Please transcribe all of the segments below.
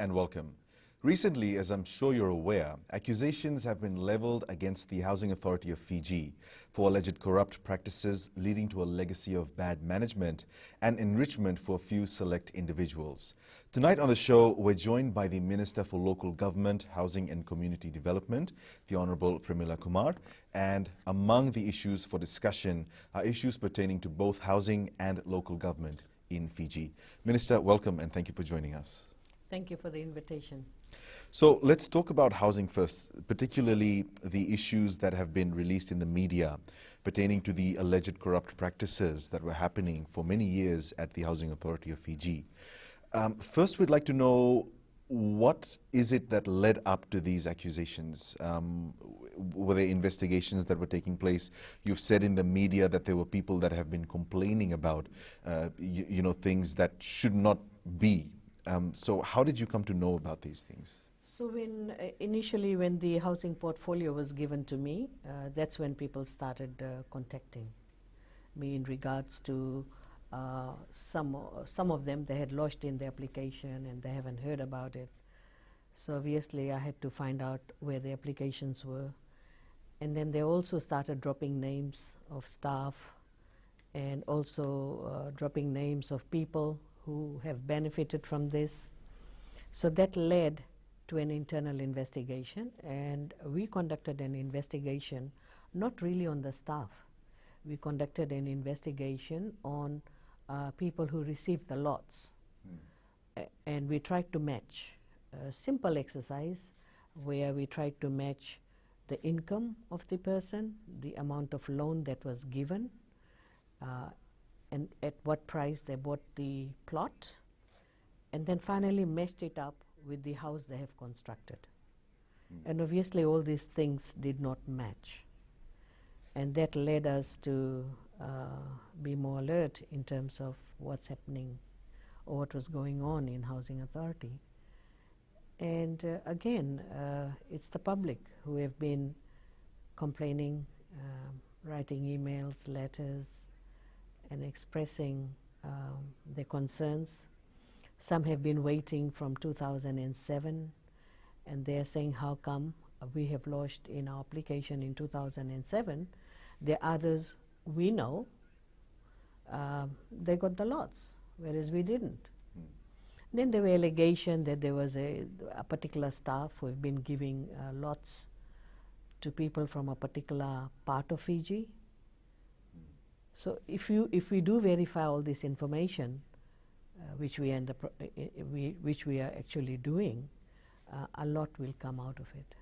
and welcome. Recently, as I'm sure you're aware, accusations have been leveled against the Housing Authority of Fiji for alleged corrupt practices leading to a legacy of bad management and enrichment for a few select individuals. Tonight on the show, we're joined by the Minister for Local Government, Housing and Community Development, the Honourable Premila Kumar, and among the issues for discussion are issues pertaining to both housing and local government in Fiji. Minister, welcome and thank you for joining us. Thank you for the invitation. So let's talk about housing first, particularly the issues that have been released in the media pertaining to the alleged corrupt practices that were happening for many years at the Housing Authority of Fiji. First, we'd like to know, what is it that led up to these accusations? Were there investigations that were taking place? You've said in the media that there were people that have been complaining about, things that should not be. So how did you come to know about these things? So initially when the housing portfolio was given to me, that's when people started contacting me in regards to some of them. They had lodged in the application and they haven't heard about it. So obviously I had to find out where the applications were. And then they also started dropping names of staff and also dropping names of people who have benefited from this. So that led to an internal investigation, and we conducted an investigation not really on the staff. We conducted an investigation on people who received the lots. And we tried to match a simple exercise where we tried to match the income of the person, the amount of loan that was given, and at what price they bought the plot, and then finally matched it up with the house they have constructed. And obviously all these things did not match. And that led us to be more alert in terms of what's happening or what was going on in Housing Authority. And again, it's the public who have been complaining, writing emails, letters, and expressing their concerns. Some have been waiting from 2007, and they're saying, how come we have lodged in our application in 2007? There are others we know, they got the lots, whereas we didn't. Then there were allegations that there was a particular staff who have been giving lots to people from a particular part of Fiji. So if we do verify all this information, which we are actually doing, a lot will come out of it.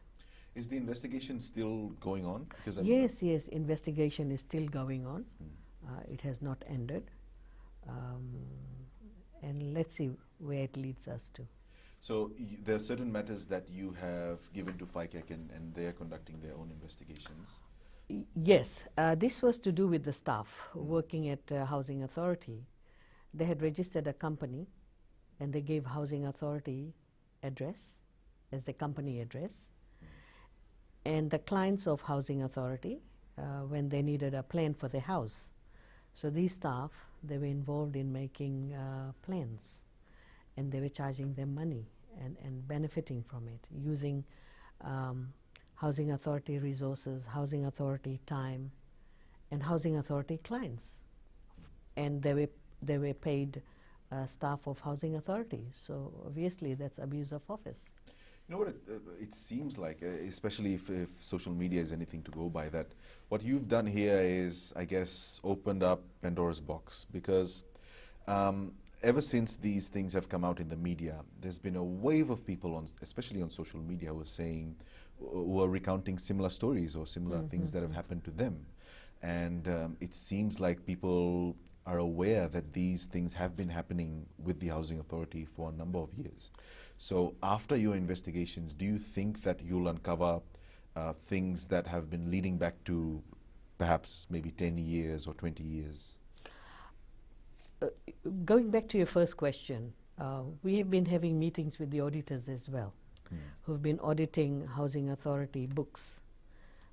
Is the investigation still going on? Because yes, investigation is still going on. It has not ended. And let's see where it leads us to. So there are certain matters that you have given to FICAC and they are conducting their own investigations. Yes, this was to do with the staff working at Housing Authority. They had registered a company and they gave Housing Authority address as the company address. And the clients of Housing Authority, when they needed a plan for their house, so these staff, they were involved in making plans, and they were charging them money and benefiting from it, using Housing Authority resources, Housing Authority time, and Housing Authority clients. And they were paid staff of Housing Authority. So obviously that's abuse of office. You know what it seems like, especially if social media is anything to go by, that what you've done here is, I guess, opened up Pandora's box, because ever since these things have come out in the media, there's been a wave of people, especially on social media, who are recounting similar stories or similar things that have happened to them. And it seems like people are aware that these things have been happening with the Housing Authority for a number of years. So after your investigations, do you think that you'll uncover things that have been leading back to perhaps maybe 10 years or 20 years? Going back to your first question, we have been having meetings with the auditors as well, who've been auditing Housing Authority books.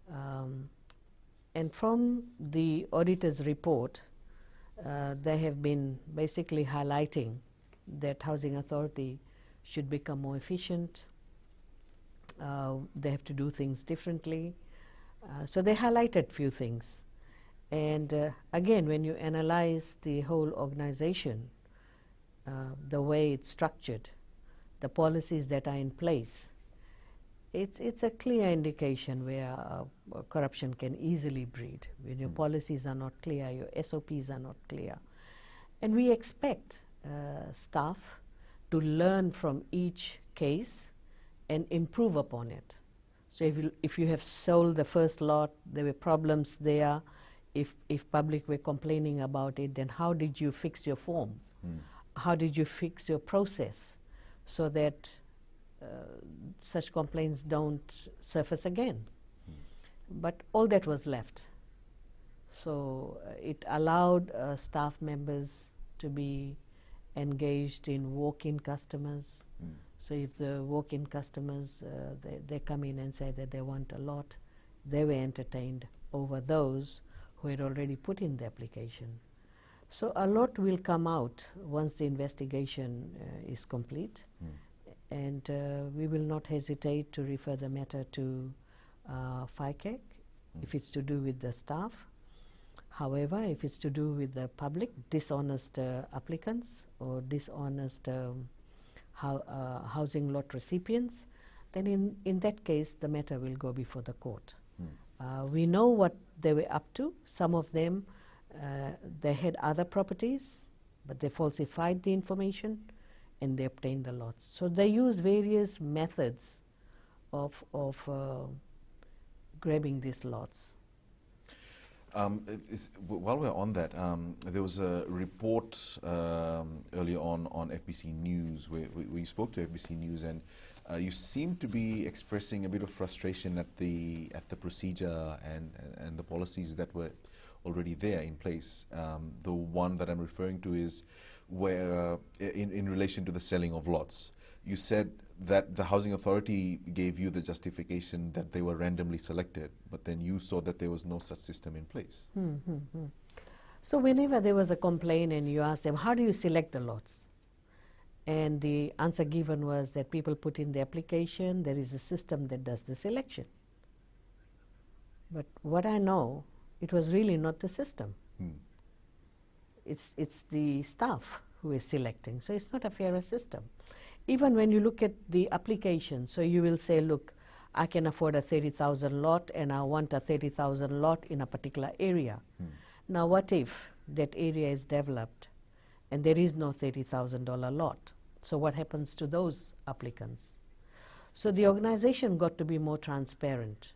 And from the auditor's report, they have been basically highlighting that Housing Authority should become more efficient. They have to do things differently. So they highlighted few things. And again, when you analyze the whole organization, the way it's structured, the policies that are in place, it's a clear indication where corruption can easily breed. When your policies are not clear, your SOPs are not clear. And we expect staff to learn from each case and improve upon it. So if you have sold the first lot, there were problems there. If public were complaining about it, then how did you fix your form? How did you fix your process so that such complaints don't surface again? But all that was left. So it allowed staff members to be engaged in walk-in customers. So if the walk-in customers, they come in and say that they want a lot, they were entertained over those who had already put in the application. So a lot will come out once the investigation is complete. And we will not hesitate to refer the matter to FICAC if it's to do with the staff. However, if it's to do with the public, dishonest applicants or dishonest housing lot recipients, then in that case the matter will go before the court. We know what they were up to. Some of them, they had other properties, but they falsified the information and they obtained the lots. So they use various methods of grabbing these lots. While we're on that, there was a report earlier on FBC News where we spoke to FBC News, and you seem to be expressing a bit of frustration at the procedure and the policies that were already there in place. The one that I'm referring to is where, in relation to the selling of lots, you said that the Housing Authority gave you the justification that they were randomly selected, but then you saw that there was no such system in place. So whenever there was a complaint and you asked them, how do you select the lots? And the answer given was that people put in the application, there is a system that does the selection. But what I know, it was really not the system. It's the staff who is selecting, so it's not a fairer system. Even when you look at the application, so you will say, look, I can afford a 30,000 lot and I want a 30,000 lot in a particular area. Now what if that area is developed and there is no $30,000 lot? So what happens to those applicants? So the organization got to be more transparent.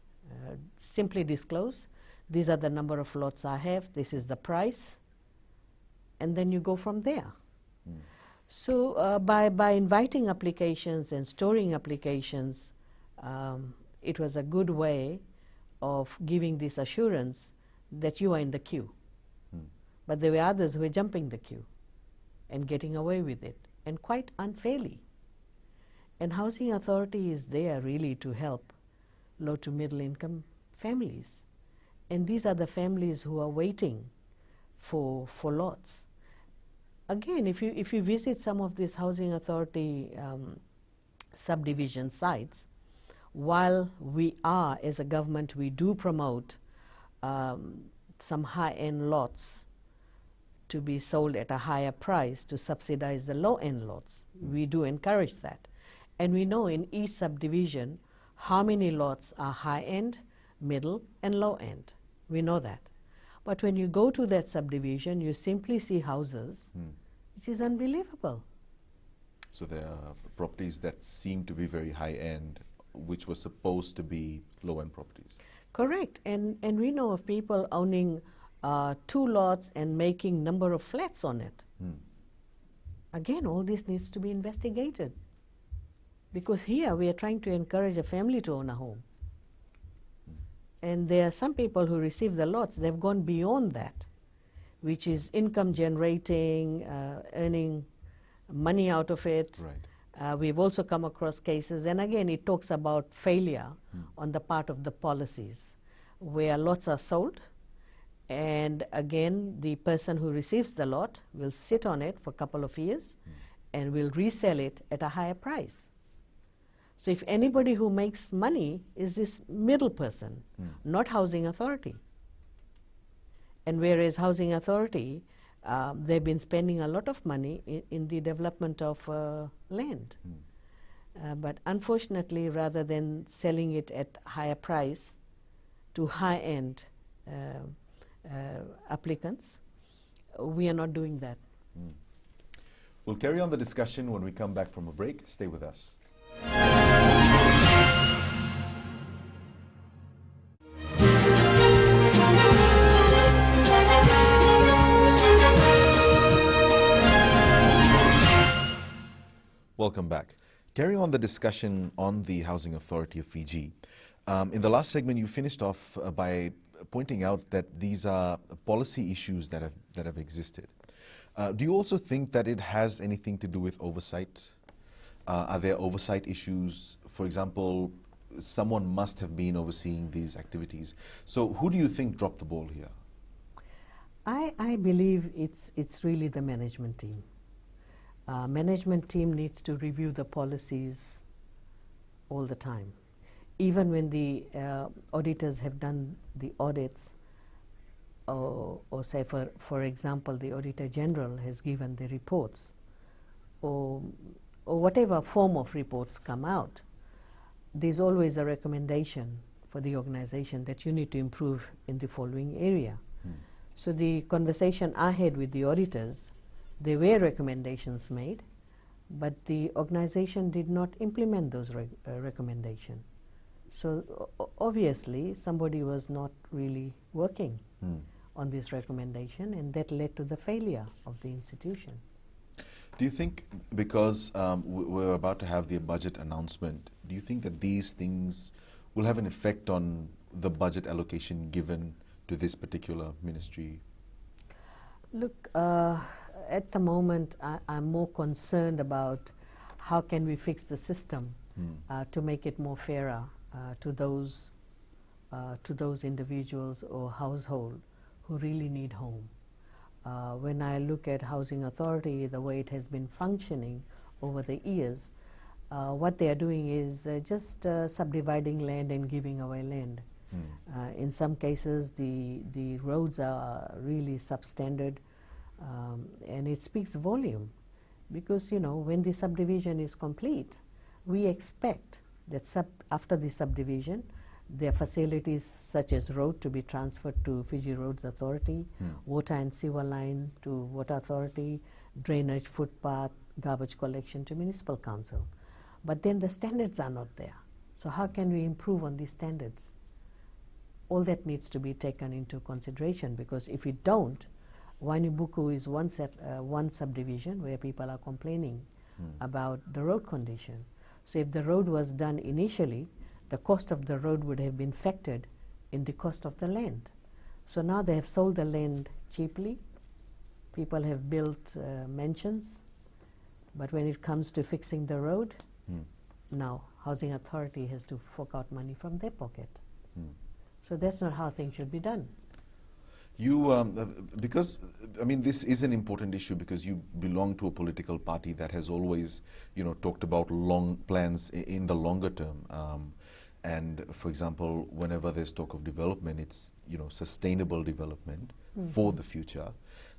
Simply disclose, these are the number of lots I have, this is the price, and then you go from there. So by inviting applications and storing applications, it was a good way of giving this assurance that you are in the queue. But there were others who were jumping the queue and getting away with it, and quite unfairly. And Housing Authority is there really to help low to middle income families. And these are the families who are waiting for lots. Again, if you visit some of these Housing Authority subdivision sites, while we are, as a government, we do promote some high-end lots to be sold at a higher price to subsidize the low-end lots. We do encourage that. And we know in each subdivision how many lots are high-end, middle, and low-end. We know that. But when you go to that subdivision, you simply see houses, which is unbelievable. So there are properties that seem to be very high-end, which were supposed to be low-end properties. Correct. And we know of people owning 2 lots and making number of flats on it. Again, all this needs to be investigated. Because here we are trying to encourage a family to own a home. And there are some people who receive the lots, they've gone beyond that, which is income generating, earning money out of it. Right. We've also come across cases, and again it talks about failure on the part of the policies, where lots are sold, and again the person who receives the lot will sit on it for a couple of years, and will resell it at a higher price. So if anybody who makes money is this middle person, not housing authority. And whereas housing authority, they've been spending a lot of money in the development of land. But unfortunately, rather than selling it at higher price to high-end applicants, we are not doing that. We'll carry on the discussion when we come back from a break. Stay with us. Welcome back. Carrying on the discussion on the Housing Authority of Fiji. In the last segment, you finished off by pointing out that these are policy issues that have existed. Do you also think that it has anything to do with oversight? Are there oversight issues? For example, someone must have been overseeing these activities. So who do you think dropped the ball here? I believe it's really the management team. Management team needs to review the policies all the time. Even when the auditors have done the audits, or say for example the Auditor General has given the reports, or whatever form of reports come out, there's always a recommendation for the organization that you need to improve in the following area. So the conversation I had with the auditors, there were recommendations made, but the organization did not implement those recommendations. So obviously somebody was not really working on this recommendation, and that led to the failure of the institution. Do you think, because we're about to have the budget announcement, do you think that these things will have an effect on the budget allocation given to this particular ministry? Look, at the moment I'm more concerned about how can we fix the system to make it more fairer to those individuals or household who really need home. When I look at Housing Authority, the way it has been functioning over the years, what they are doing is just subdividing land and giving away land. In some cases, the roads are really substandard, and it speaks volume, because when the subdivision is complete, we expect that after the subdivision, their facilities such as road to be transferred to Fiji Roads Authority, water and sewer line to Water Authority, drainage, footpath, garbage collection to Municipal Council. But then the standards are not there. So how can we improve on these standards? All that needs to be taken into consideration, because if we don't, Wainibuku is one subdivision where people are complaining about the road condition. So if the road was done initially, the cost of the road would have been factored in the cost of the land. So now they have sold the land cheaply. People have built mansions, but when it comes to fixing the road, now Housing Authority has to fork out money from their pocket. So that's not how things should be done. You, because, I mean, this is an important issue because you belong to a political party that has always, talked about long plans in the longer term. And for example, whenever there's talk of development, it's, sustainable development for the future.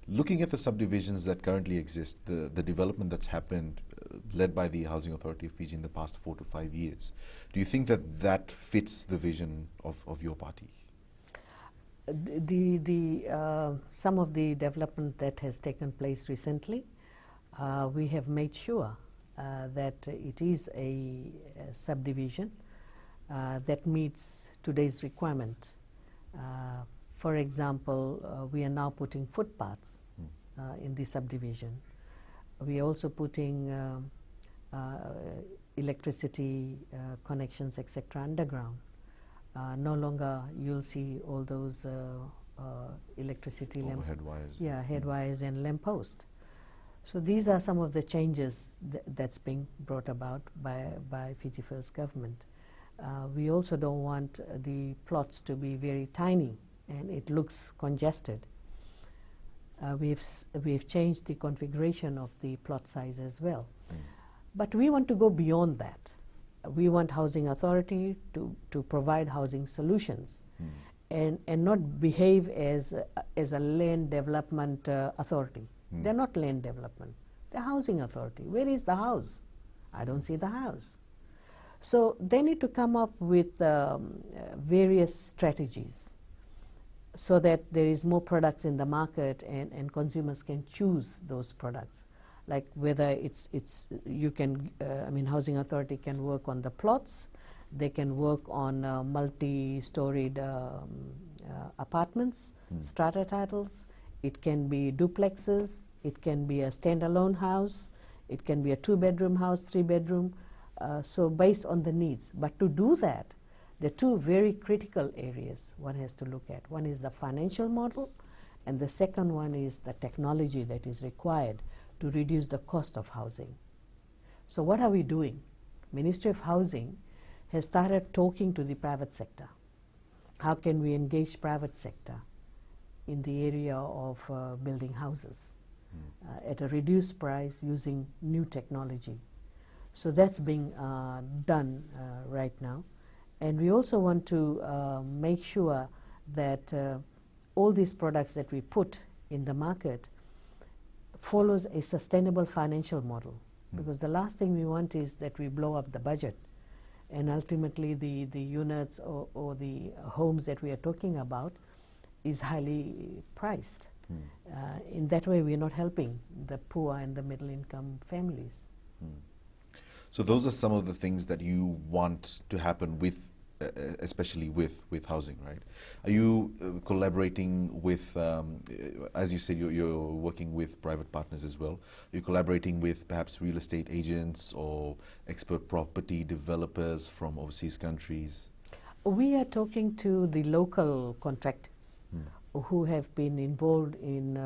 Looking at the subdivisions that currently exist, the development that's happened, led by the Housing Authority of Fiji in the past 4 to 5 years, do you think that that fits the vision of your party? Some of the development that has taken place recently, we have made sure that it is a subdivision that meets today's requirement. For example, we are now putting footpaths in the subdivision. We are also putting electricity connections, etc., underground. No longer you'll see all those electricity overhead wires. Yeah, head wires and lamp posts. So these are some of the changes that's being brought about by Fiji First government. We also don't want the plots to be very tiny and it looks congested. We've changed the configuration of the plot size as well. But we want to go beyond that. We want Housing Authority to provide housing solutions and not behave as a land development authority. They're not land development. They're Housing Authority. Where is the house? I don't see the house. So they need to come up with various strategies so that there is more products in the market and consumers can choose those products. Like whether Housing Authority can work on the plots, they can work on multi-storied apartments, strata titles, it can be duplexes, it can be a standalone house, it can be a 2-bedroom house, 3-bedroom, so based on the needs. But to do that, there are two very critical areas one has to look at. One is the financial model, and the second one is the technology that is required to reduce the cost of housing. So what are we doing? Ministry of Housing has started talking to the private sector. How can we engage private sector in the area of building houses at a reduced price using new technology? So that's being done right now. And we also want to make sure that all these products that we put in the market follows a sustainable financial model. Because the last thing we want is that we blow up the budget and ultimately the units or the homes that we are talking about is highly priced. In that way, we are not helping the poor and the middle income families. So those are some of the things that you want to happen with, especially with housing, right? Are you collaborating with, as you said, you're working with private partners as well. Are you collaborating with perhaps real estate agents or expert property developers from overseas countries? We are talking to the local contractors who have been involved in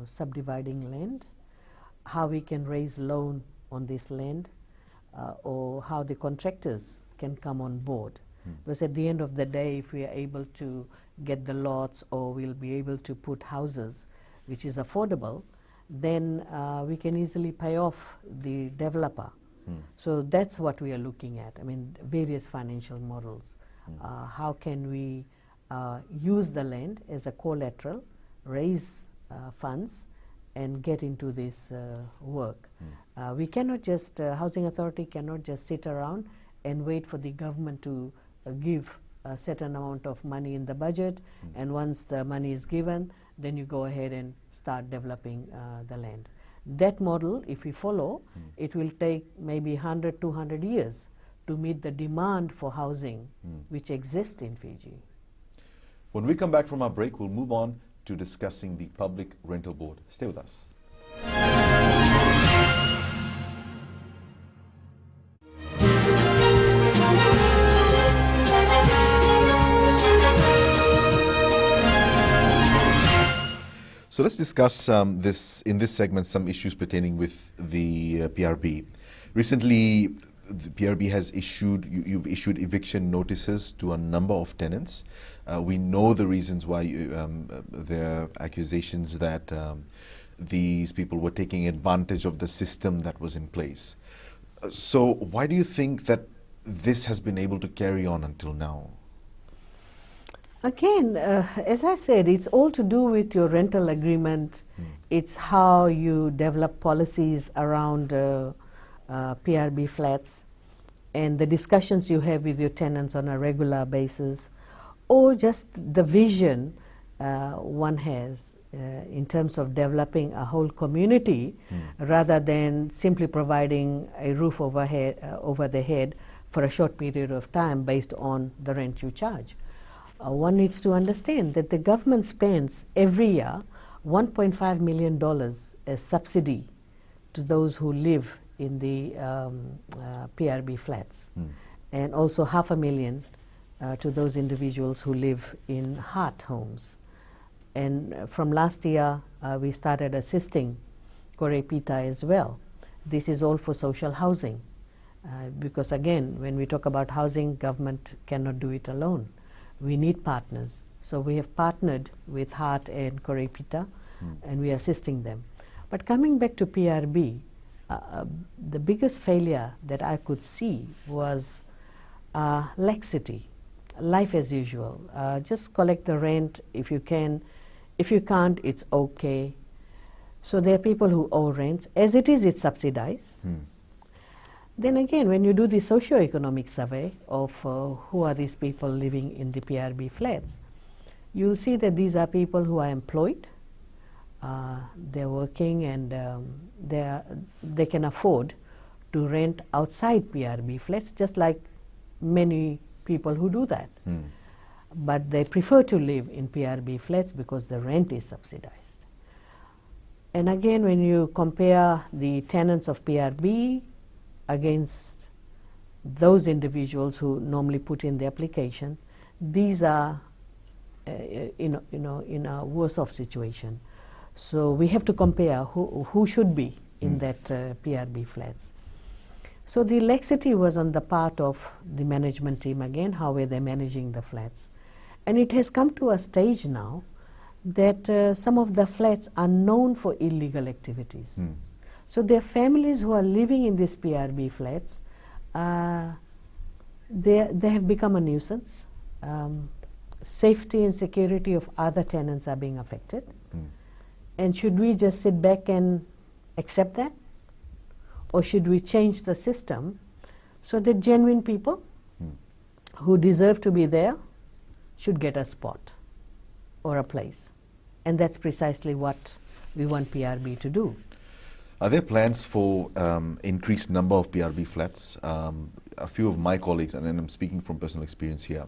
subdividing land, how we can raise loan on this land, or how the contractors can come on board. Because at the end of the day, if we are able to get the lots or we'll be able to put houses which is affordable, then we can easily pay off the developer. So that's what we are looking at. I mean, various financial models. How can we use the land as a collateral, raise funds, and get into this work. We cannot just, Housing Authority cannot just sit around and wait for the government to give a certain amount of money in the budget, and once the money is given, then you go ahead and start developing the land. That model, if we follow, it will take maybe 100, 200 years to meet the demand for housing which exists in Fiji. When we come back from our break, we'll move on to discussing the Public Rental Board. Stay with us. So let's discuss in this segment some issues pertaining with the PRB. Recently, the PRB has issued, you've issued eviction notices to a number of tenants. We know the reasons why there are accusations that these people were taking advantage of the system that was in place. So why do you think that this has been able to carry on until now? Again, as I said, it's all to do with your rental agreement. It's how you develop policies around PRB flats and the discussions you have with your tenants on a regular basis, or just the vision one has in terms of developing a whole community rather than simply providing a roof over the head for a short period of time based on the rent you charge. One needs to understand that the government spends every year $1.5 million as subsidy to those who live in the PRB flats, and also $500,000 to those individuals who live in heart homes. And from last year, we started assisting Korepita as well. This is all for social housing, because again, when we talk about housing, government cannot do it alone. We need partners. So we have partnered with Heart and Korepita and we are assisting them. But coming back to PRB, the biggest failure that I could see was laxity, life as usual. Just collect the rent if you can. If you can't, it's okay. So there are people who owe rents. As it is, it's subsidized. Then again, when you do the socio-economic survey of who are these people living in the PRB flats, you'll see that these are people who are employed, they're working, and they can afford to rent outside PRB flats, just like many people who do that. But they prefer to live in PRB flats because the rent is subsidized. And again, when you compare the tenants of PRB against those individuals who normally put in the application, these are in a worse off situation. So we have to compare who should be in that PRB flats. So the laxity was on the part of the management team again. How were they managing the flats? And it has come to a stage now that some of the flats are known for illegal activities. So there are families who are living in these PRB flats. They have become a nuisance. Safety and security of other tenants are being affected. And should we just sit back and accept that? Or should we change the system so that genuine people who deserve to be there should get a spot or a place? And that's precisely what we want PRB to do. Are there plans for increased number of PRB flats? A few of my colleagues, and I'm speaking from personal experience here,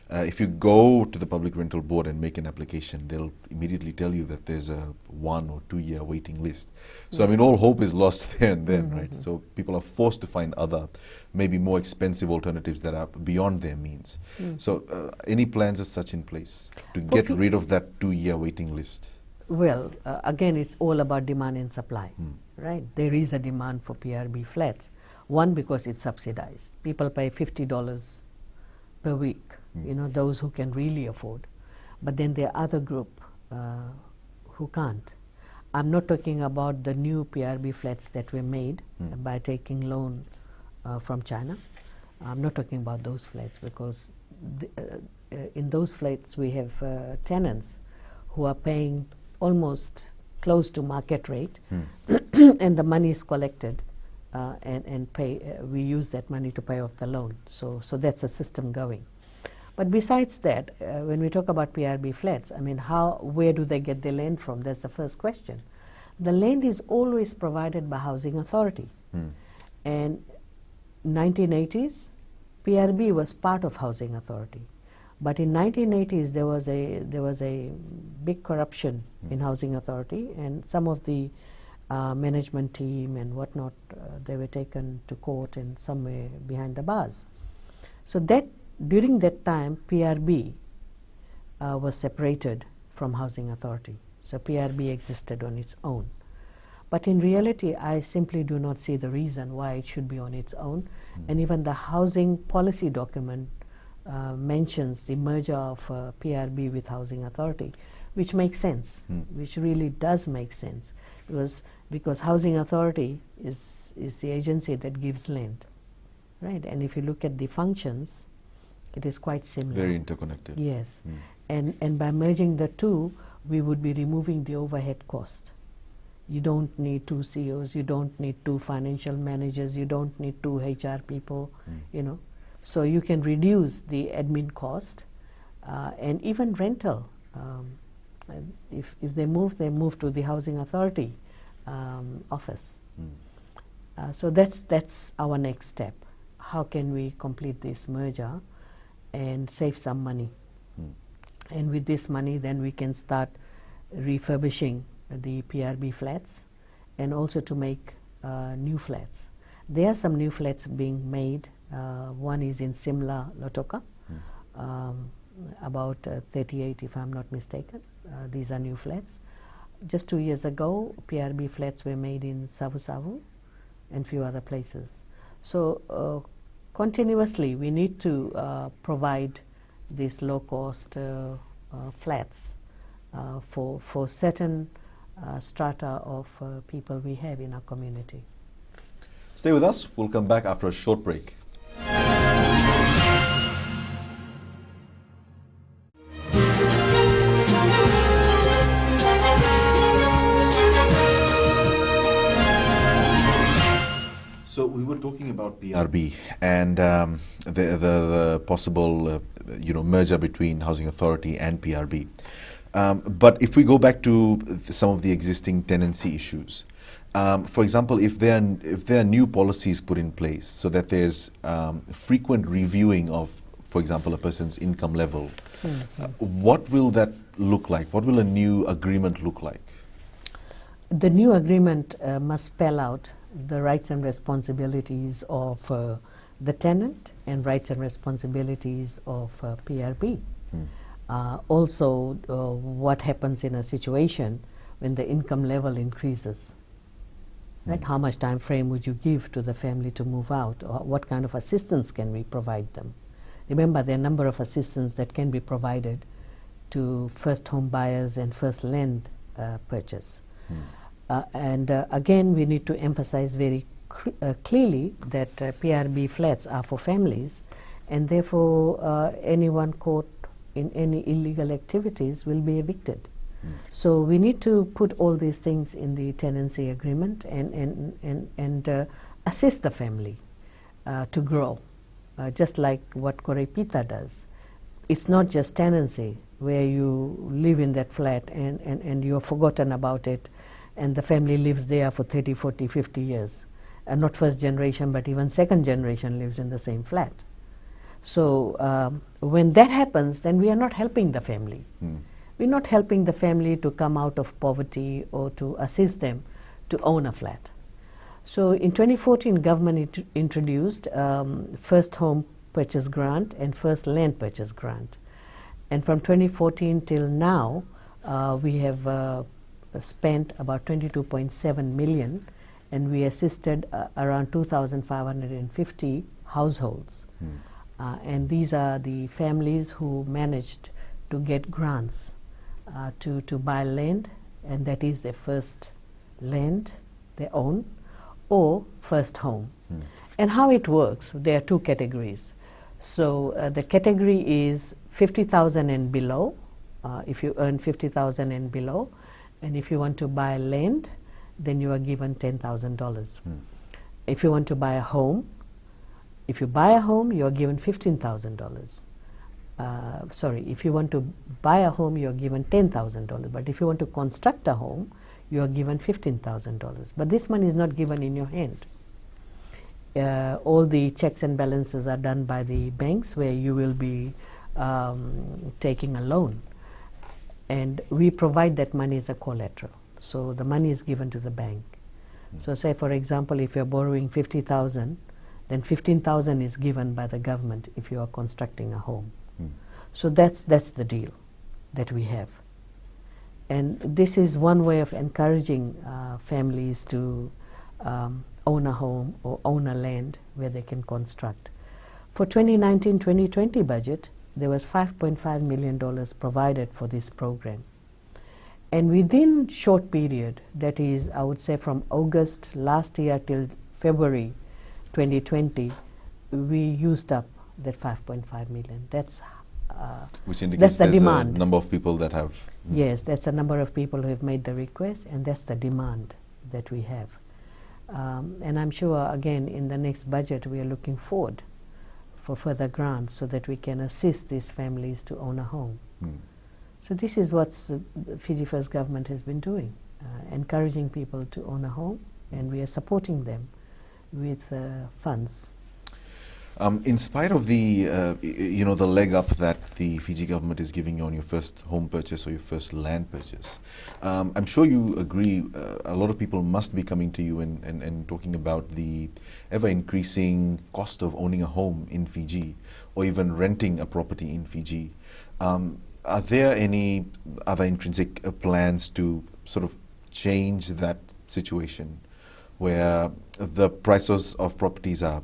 if you go to the Public Rental Board and make an application, they'll immediately tell you that there's a 1 or 2 year waiting list. So I mean, all hope is lost there and then, right? So people are forced to find other, maybe more expensive alternatives that are beyond their means. So any plans as such in place to get rid of that 2 year waiting list? Well, again, it's all about demand and supply, right? There is a demand for PRB flats. One, because it's subsidized. People pay $50 per week, those who can really afford. But then there are other group who can't. I'm not talking about the new PRB flats that were made by taking loan from China. I'm not talking about those flats because in those flats we have tenants who are paying almost close to market rate and the money is collected and we use that money to pay off the loan. So that's a system going. But besides that, when we talk about PRB flats, I mean, where do they get the land from? That's the first question. The land is always provided by Housing Authority. And 1980s, PRB was part of Housing Authority. But in 1980s, there was a big corruption in Housing Authority, and some of the management team and whatnot, they were taken to court and somewhere behind the bars. So during that time, PRB was separated from Housing Authority. So PRB existed on its own. But in reality, I simply do not see the reason why it should be on its own. And even the housing policy document mentions the merger of PRB with Housing Authority, which makes sense, which really does make sense, because Housing Authority is the agency that gives land, right? And if you look at the functions, it is quite similar. Very interconnected. Yes, and by merging the two, we would be removing the overhead cost. You don't need 2 CEOs, you don't need 2 financial managers, you don't need 2 HR people, So you can reduce the admin cost and even rental. If they move to the Housing Authority office. So that's our next step. How can we complete this merger and save some money? And with this money, then we can start refurbishing the PRB flats and also to make new flats. There are some new flats being made. One is in Simla, Lotoka, about 38 if I'm not mistaken. These are new flats. Just 2 years ago, PRB flats were made in Savu Savu and few other places. So continuously we need to provide these low-cost flats for certain strata of people we have in our community. Stay with us. We'll come back after a short break. So we were talking about PRB and the possible merger between Housing Authority and PRB. But if we go back to some of the existing tenancy issues, for example, if there are new policies put in place so that there's frequent reviewing of, for example, a person's income level, what will that look like? What will a new agreement look like? The new agreement must spell out the rights and responsibilities of the tenant and rights and responsibilities of PRB. Also, what happens in a situation when the income level increases. Right? How much time frame would you give to the family to move out, or what kind of assistance can we provide them? Remember, there are a number of assistance that can be provided to first home buyers and first land purchase. Again, we need to emphasize very clearly that PRB flats are for families, and therefore anyone caught in any illegal activities will be evicted. So we need to put all these things in the tenancy agreement and assist the family to grow, just like what Korepita does. It's not just tenancy where you live in that flat and you're forgotten about it, and the family lives there for 30, 40, 50 years. And not first generation, but even second generation lives in the same flat. So when that happens, then we are not helping the family. We're not helping the family to come out of poverty or to assist them to own a flat. So in 2014, government introduced first home purchase grant and first land purchase grant. And from 2014 till now, we have spent about 22.7 million, and we assisted around 2,550 households. And these are the families who managed to get grants to buy land, and that is their first land they own or first home. And how it works, there are two categories. So the category is 50,000 and below, if you earn 50,000 and below, and if you want to buy land, then you are given $10,000. If you want to buy a home, if you buy a home, you are given $15,000. Sorry, if you want to buy a home, you are given $10,000. But if you want to construct a home, you are given $15,000. But this money is not given in your hand. All the checks and balances are done by the banks, where you will be taking a loan. And we provide that money as a collateral. So the money is given to the bank. So say, for example, if you're borrowing 50,000, then 15,000 is given by the government if you are constructing a home. So that's the deal that we have. And this is one way of encouraging families to own a home or own a land where they can construct. For 2019-2020 budget, there was $5.5 million provided for this program. And within short period, that is, I would say from August last year till February 2020, we used up that 5.5 million. That's which indicates that's the there's demand. a number of people that have. Yes, that's the number of people who have made the request, and that's the demand that we have. And I'm sure, again, in the next budget, we are looking forward for further grants so that we can assist these families to own a home. So this is what the Fiji First government has been doing, encouraging people to own a home, and we are supporting them with funds. In spite of the the leg up that the Fiji government is giving you on your first home purchase or your first land purchase, I'm sure you agree a lot of people must be coming to you and talking about the ever-increasing cost of owning a home in Fiji or even renting a property in Fiji. Are there any other intrinsic plans to sort of change that situation where the prices of properties are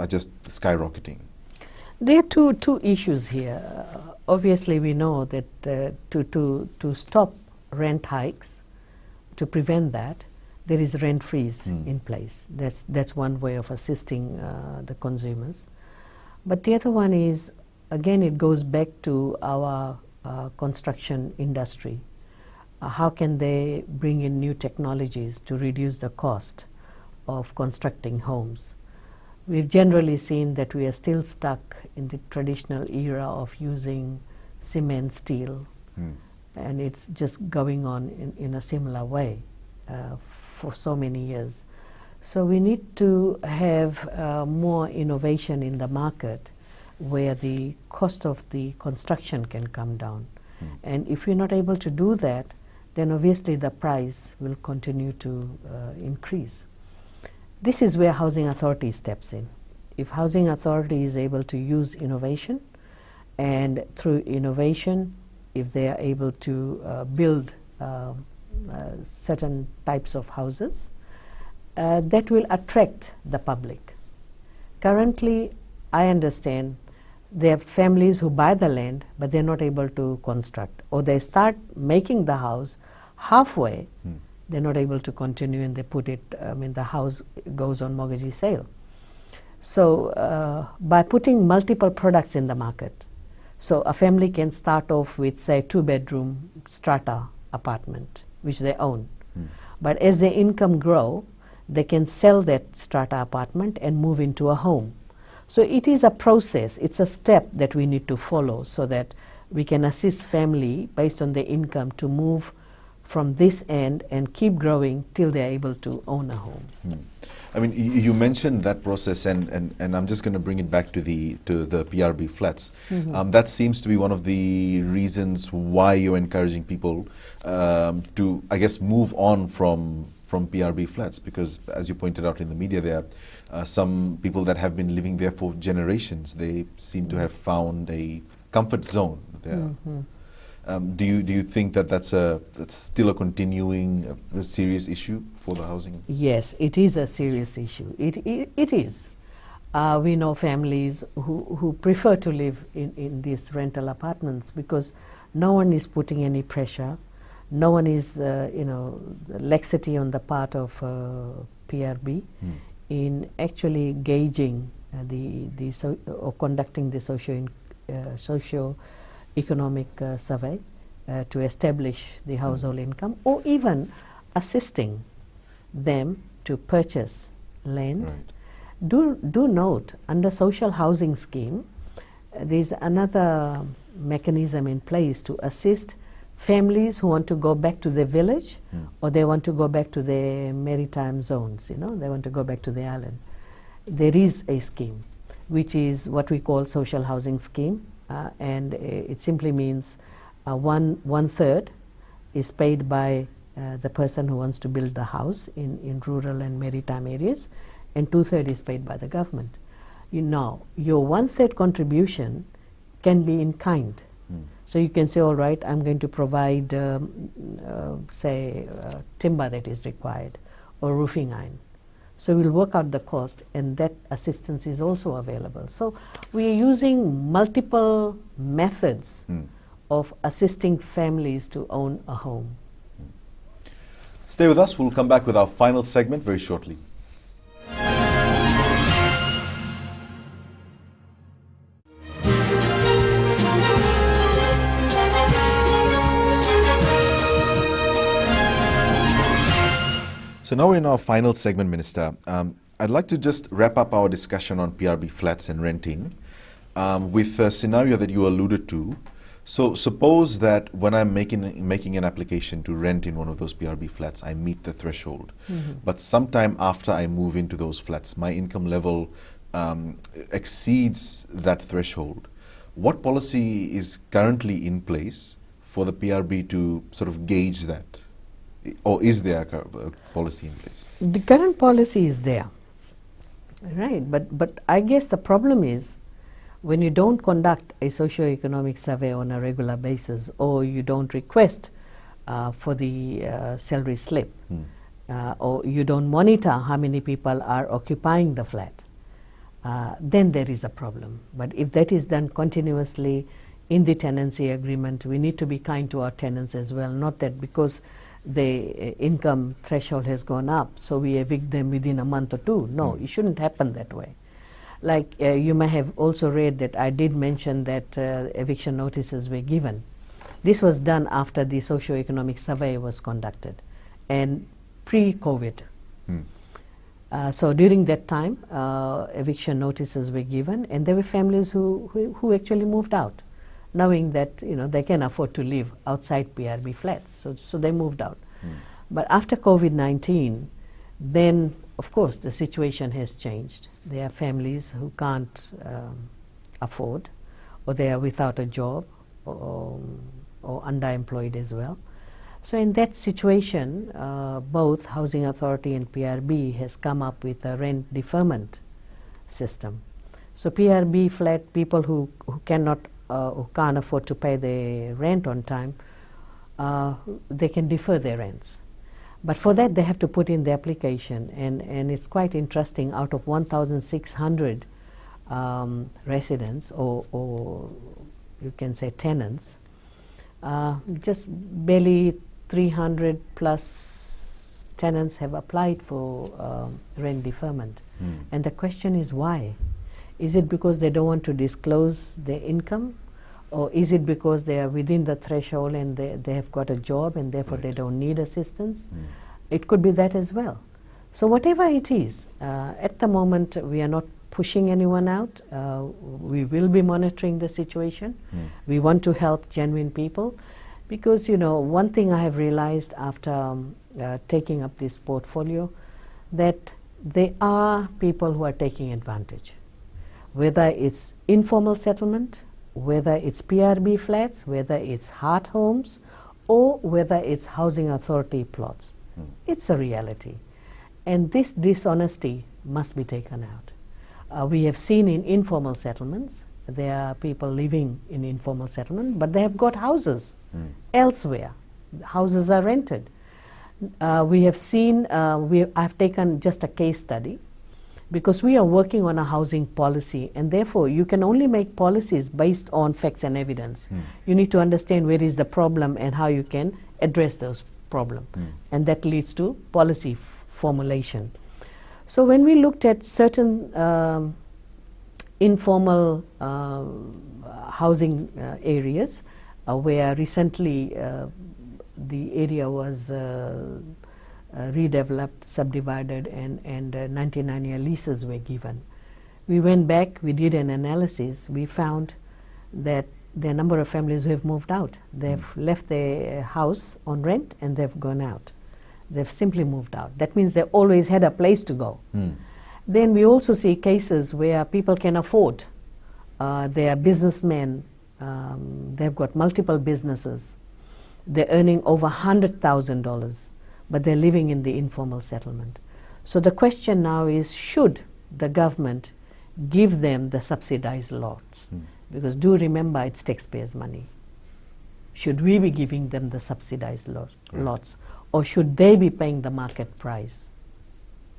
just skyrocketing? There are two issues here. Obviously, we know that to stop rent hikes, to prevent that, there is rent freeze in place. That's one way of assisting the consumers. But the other one is, again, it goes back to our construction industry. How can they bring in new technologies to reduce the cost of constructing homes? We've generally seen that we are still stuck in the traditional era of using cement, steel, and it's just going on in a similar way for so many years. So we need to have more innovation in the market where the cost of the construction can come down. And if we're not able to do that, then obviously the price will continue to increase. This is where Housing Authority steps in. If Housing Authority is able to use innovation, and through innovation, if they are able to build certain types of houses, that will attract the public. Currently, I understand there are families who buy the land, but they're not able to construct, or they start making the house halfway, they're not able to continue, and they put it, the house goes on mortgagee sale. So by putting multiple products in the market, so a family can start off with, say, 2-bedroom strata apartment, which they own. But as their income grow, they can sell that strata apartment and move into a home. So it is a process, it's a step that we need to follow so that we can assist family based on their income to move from this end and keep growing till they're able to own a home. I mean, you mentioned that process, and I'm just going to bring it back to the PRB flats. That seems to be one of the reasons why you're encouraging people to, I guess, move on from PRB flats, because as you pointed out in the media, there are some people that have been living there for generations. They seem to have found a comfort zone there. Do you think that that's still a continuing serious issue for the housing? Yes, it is a serious issue. It is. We know families who prefer to live in these rental apartments because no one is putting any pressure. No one is, laxity on the part of PRB in actually gauging or conducting the socio-economic survey to establish the household income, or even assisting them to purchase land. Right. Do note, under social housing scheme, there's another mechanism in place to assist families who want to go back to their village or they want to go back to their maritime zones, they want to go back to the island. There is a scheme, which is what we call social housing scheme, and it simply means one third is paid by the person who wants to build the house in rural and maritime areas, and 2/3 is paid by the government. Your 1/3 contribution can be in kind. So you can say, all right, I'm going to provide, timber that is required, or roofing iron. So we'll work out the cost, and that assistance is also available. So we are using multiple methods of assisting families to own a home. Stay with us. We'll come back with our final segment very shortly. So now we're in our final segment, Minister. I'd like to just wrap up our discussion on PRB flats and renting with a scenario that you alluded to. So suppose that when I'm making an application to rent in one of those PRB flats, I meet the threshold. But sometime after I move into those flats, my income level exceeds that threshold. What policy is currently in place for the PRB to sort of gauge that? Or is there a policy in place? The current policy is there, right? But I guess the problem is when you don't conduct a socio-economic survey on a regular basis, or you don't request for the salary slip, or you don't monitor how many people are occupying the flat, then there is a problem. But if that is done continuously, in the tenancy agreement, we need to be kind to our tenants as well. Not that because the income threshold has gone up, so we evict them within a month or two. No, it shouldn't happen that way. Like you may have also read that I did mention that eviction notices were given. This was done after the socio-economic survey was conducted and pre-COVID. So during that time, eviction notices were given, and there were families who actually moved out, knowing that they can afford to live outside PRB flats. So they moved out. But after COVID-19, then of course the situation has changed. There are families who can't afford, or they are without a job, or underemployed as well. So in that situation, both Housing Authority and PRB has come up with a rent deferment system. So PRB flat people who can't afford to pay their rent on time, they can defer their rents. But for that, they have to put in the application, and it's quite interesting. Out of 1,600 residents, or you can say tenants, just barely 300 plus tenants have applied for rent deferment. And the question is why? Is it because they don't want to disclose their income? Or is it because they are within the threshold and they have got a job and therefore they don't need assistance? It could be that as well. So whatever it is, at the moment we are not pushing anyone out. We will be monitoring the situation. We want to help genuine people because, one thing I have realized after taking up this portfolio, that there are people who are taking advantage. Whether it's informal settlement, whether it's PRB flats, whether it's heart homes, or whether it's housing authority plots. It's a reality. And this dishonesty must be taken out. We have seen in informal settlements, there are people living in informal settlement, but they have got houses elsewhere. Houses are rented. We have seen, I've taken just a case study, because we are working on a housing policy, and therefore you can only make policies based on facts and evidence. You need to understand where is the problem and how you can address those problems. And that leads to policy formulation. So when we looked at certain informal housing areas, where recently the area was redeveloped, subdivided, and 99-year leases were given. We went back, we did an analysis, we found that there are a number of families who have moved out. They've left their house on rent and they've gone out. They've simply moved out. That means they always had a place to go. Then we also see cases where people can afford. They are businessmen, they've got multiple businesses, they're earning over $100,000. But they're living in the informal settlement. So the question now is, should the government give them the subsidized lots? Because do remember, it's taxpayers' money. Should we be giving them the subsidized lots? Or should they be paying the market price?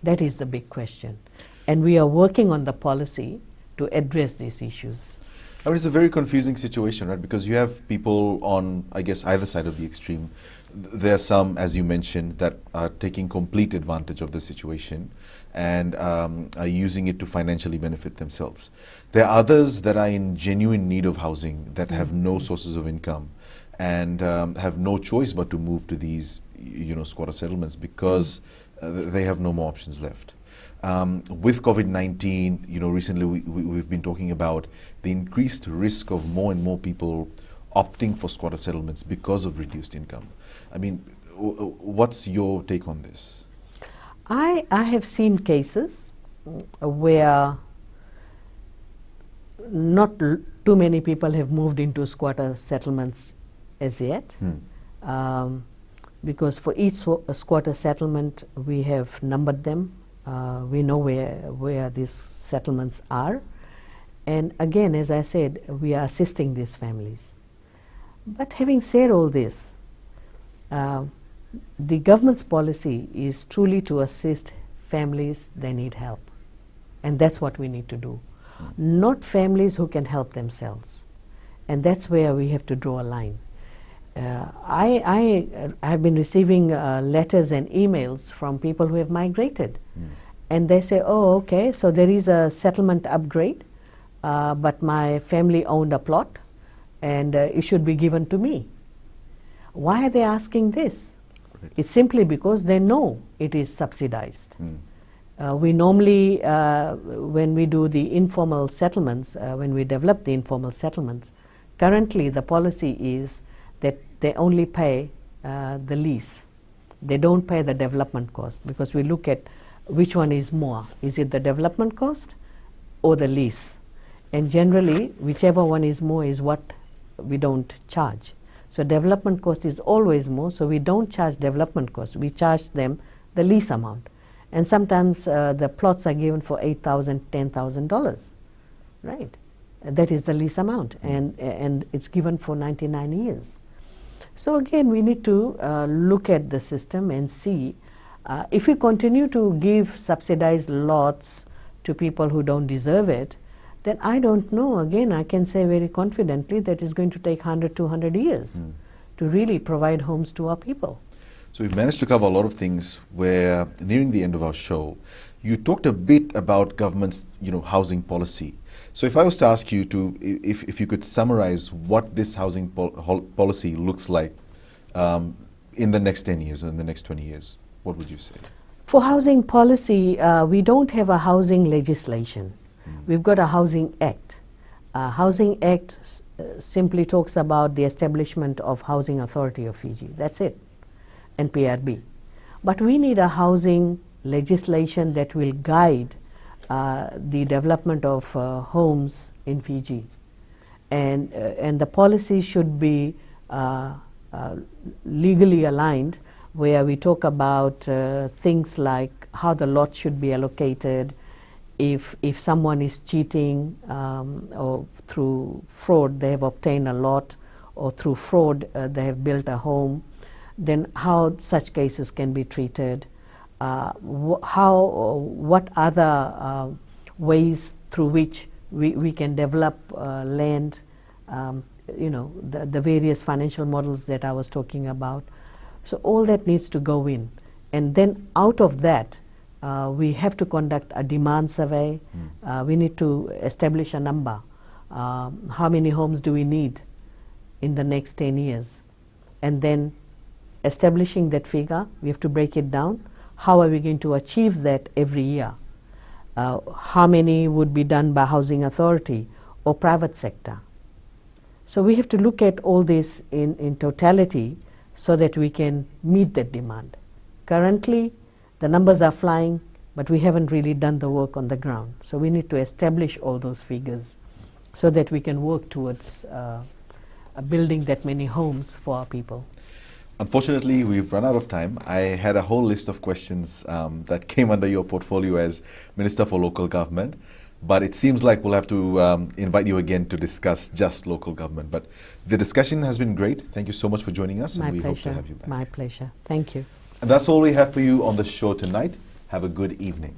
That is the big question. And we are working on the policy to address these issues. I mean, it's a very confusing situation, right? Because you have people on, I guess, either side of the extreme. There are some, as you mentioned, that are taking complete advantage of the situation and are using it to financially benefit themselves. There are others that are in genuine need of housing, that have no sources of income and have no choice but to move to these, squatter settlements because they have no more options left. With COVID-19, recently we've been talking about the increased risk of more and more people opting for squatter settlements because of reduced income. I mean, what's your take on this? I have seen cases where not too many people have moved into squatter settlements as yet. Because for each squatter settlement, we have numbered them. We know where these settlements are. And again, as I said, we are assisting these families. But having said all this, the government's policy is truly to assist families that need help. And that's what we need to do. Not families who can help themselves. And that's where we have to draw a line. I have been receiving letters and emails from people who have migrated. And they say, oh, okay, so there is a settlement upgrade, but my family owned a plot, and it should be given to me. Why are they asking this? Right. It's simply because they know it is subsidized. We normally, when we do the informal settlements, when we develop the informal settlements, currently the policy is that they only pay the lease. They don't pay the development cost, because we look at which one is more. Is it the development cost or the lease? And generally, whichever one is more is what we don't charge. So development cost is always more, so we don't charge development cost. We charge them the lease amount. And sometimes the plots are given for $8,000, $10,000, right? That is the lease amount, and it's given for 99 years. So again, we need to look at the system and see if we continue to give subsidized lots to people who don't deserve it, then I don't know. Again, I can say very confidently that it's going to take 100, 200 years to really provide homes to our people. So we've managed to cover a lot of things. We're nearing the end of our show. You talked a bit about government's, housing policy. So if I was to ask you to, if you could summarize what this housing policy looks like in the next 10 years or in the next 20 years, what would you say? For housing policy, we don't have a housing legislation. We've got a Housing Act. Housing Act simply talks about the establishment of Housing Authority of Fiji. That's it, and PRB. But we need a housing legislation that will guide the development of homes in Fiji. And the policy should be legally aligned, where we talk about things like how the lot should be allocated, if someone is cheating or through fraud they have obtained a lot, or through fraud they have built a home, then how such cases can be treated, what other ways through which we can develop land, the various financial models that I was talking about. So all that needs to go in. And then out of that, we have to conduct a demand survey. We need to establish a number. How many homes do we need in the next 10 years? And then establishing that figure, we have to break it down. How are we going to achieve that every year? How many would be done by housing authority or private sector? So we have to look at all this in totality so that we can meet that demand. Currently, the numbers are flying, but we haven't really done the work on the ground. So we need to establish all those figures so that we can work towards building that many homes for our people. Unfortunately, we've run out of time. I had a whole list of questions that came under your portfolio as Minister for Local Government, but it seems like we'll have to invite you again to discuss just local government. But the discussion has been great. Thank you so much for joining us, and we hope to have you back. My pleasure. Thank you. And that's all we have for you on the show tonight. Have a good evening.